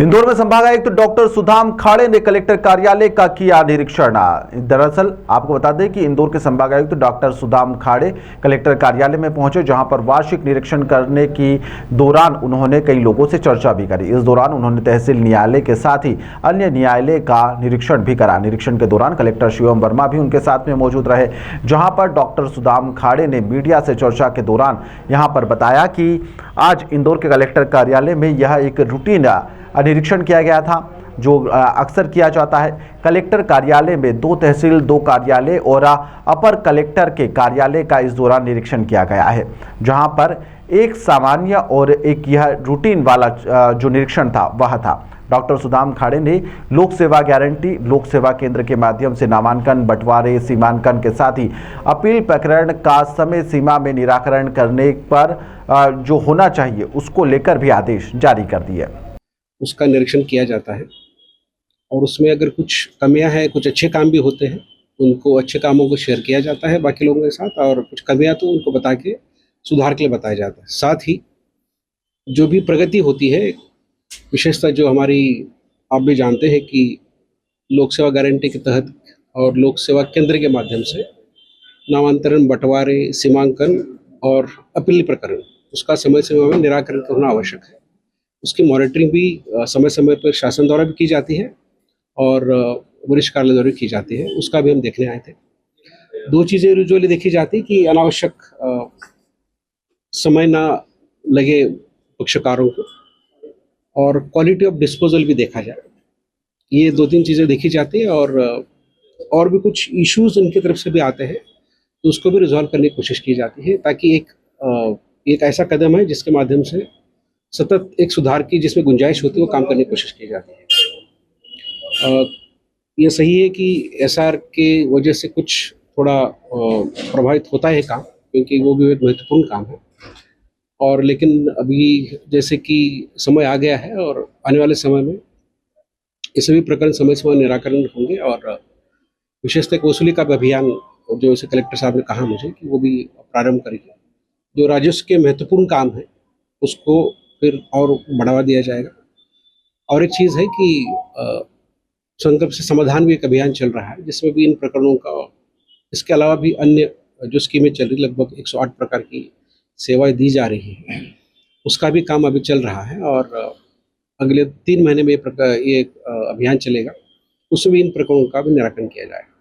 इंदौर में संभागायुक्त डॉक्टर सुदाम खाड़े ने कलेक्टर कार्यालय का किया निरीक्षण। दरअसल आपको बता दें कि इंदौर के संभागायुक्त डॉक्टर सुदाम खाड़े कलेक्टर कार्यालय में पहुंचे, जहां पर वार्षिक निरीक्षण करने की दौरान उन्होंने कई लोगों से चर्चा भी करी। इस दौरान उन्होंने तहसील न्यायालय के साथ ही अन्य न्यायालय का निरीक्षण भी करा। निरीक्षण के दौरान कलेक्टर शिवम वर्मा भी उनके साथ में मौजूद रहे, जहाँ पर डॉक्टर सुदाम खाड़े ने मीडिया से चर्चा के दौरान यहाँ पर बताया कि आज इंदौर के कलेक्टर कार्यालय में यह एक रूटीन निरीक्षण किया गया था, जो अक्सर किया जाता है। कलेक्टर कार्यालय में 2 तहसील, 2 कार्यालय और अपर कलेक्टर के कार्यालय का इस दौरान निरीक्षण किया गया है, जहां पर एक सामान्य और एक यह रूटीन वाला जो निरीक्षण था वह था। डॉक्टर सुदाम खाड़े ने लोक सेवा गारंटी, लोक सेवा केंद्र के माध्यम से नामांकन, बंटवारे, सीमांकन के साथ ही अपील प्रकरण का समय सीमा में निराकरण करने पर जो होना चाहिए उसको लेकर भी आदेश जारी कर दिए। उसका निरीक्षण किया जाता है और उसमें अगर कुछ कमियां हैं, कुछ अच्छे काम भी होते हैं, उनको अच्छे कामों को शेयर किया जाता है बाकी लोगों के साथ, और कुछ कमियां तो उनको बता के सुधार के लिए बताया जाता है। साथ ही जो भी प्रगति होती है, विशेषतः जो हमारी, आप भी जानते हैं कि लोक सेवा गारंटी के तहत और लोक सेवा केंद्र के माध्यम से नामांतरण, बंटवारे, सीमांकन और अपील प्रकरण उसका समय सीमा में निराकरण करना आवश्यक है। उसकी मॉनिटरिंग भी समय समय पर शासन द्वारा भी की जाती है और वरिष्ठ कार्यालय द्वारा भी की जाती है। उसका भी हम देखने आए थे। 2 चीज़ें यूजुअली देखी जाती कि अनावश्यक समय ना लगे पक्षकारों को, और क्वालिटी ऑफ डिस्पोजल भी देखा जाए। ये 2-3 चीज़ें देखी जाती है और भी कुछ इश्यूज उनकी तरफ से भी आते हैं तो उसको भी रिजॉल्व करने की कोशिश की जाती है, ताकि एक ऐसा कदम है जिसके माध्यम से सतत एक सुधार की जिसमें गुंजाइश होती है वो काम करने की कोशिश की जाती है। ये सही है कि एसआर के वजह से कुछ थोड़ा प्रभावित होता है काम, क्योंकि वो भी एक महत्वपूर्ण काम है। और लेकिन अभी जैसे कि समय आ गया है और आने वाले समय में ये सभी प्रकरण समय समय निराकरण होंगे, और विशेषतः वसूली का भी अभियान जो इसे कलेक्टर साहब ने कहा मुझे कि वो भी प्रारंभ करेंगे। जो राजस्व के महत्वपूर्ण काम है उसको फिर और बढ़ावा दिया जाएगा। और एक चीज़ है कि संकल्प से समाधान भी एक अभियान चल रहा है, जिसमें भी इन प्रकरणों का, इसके अलावा भी अन्य जो स्कीमें चल रही, लगभग 108 प्रकार की सेवाएं दी जा रही हैं, उसका भी काम अभी चल रहा है। और अगले 3 महीने में ये अभियान चलेगा, उसमें भी इन प्रकरणों का भी निराकरण किया जाएगा।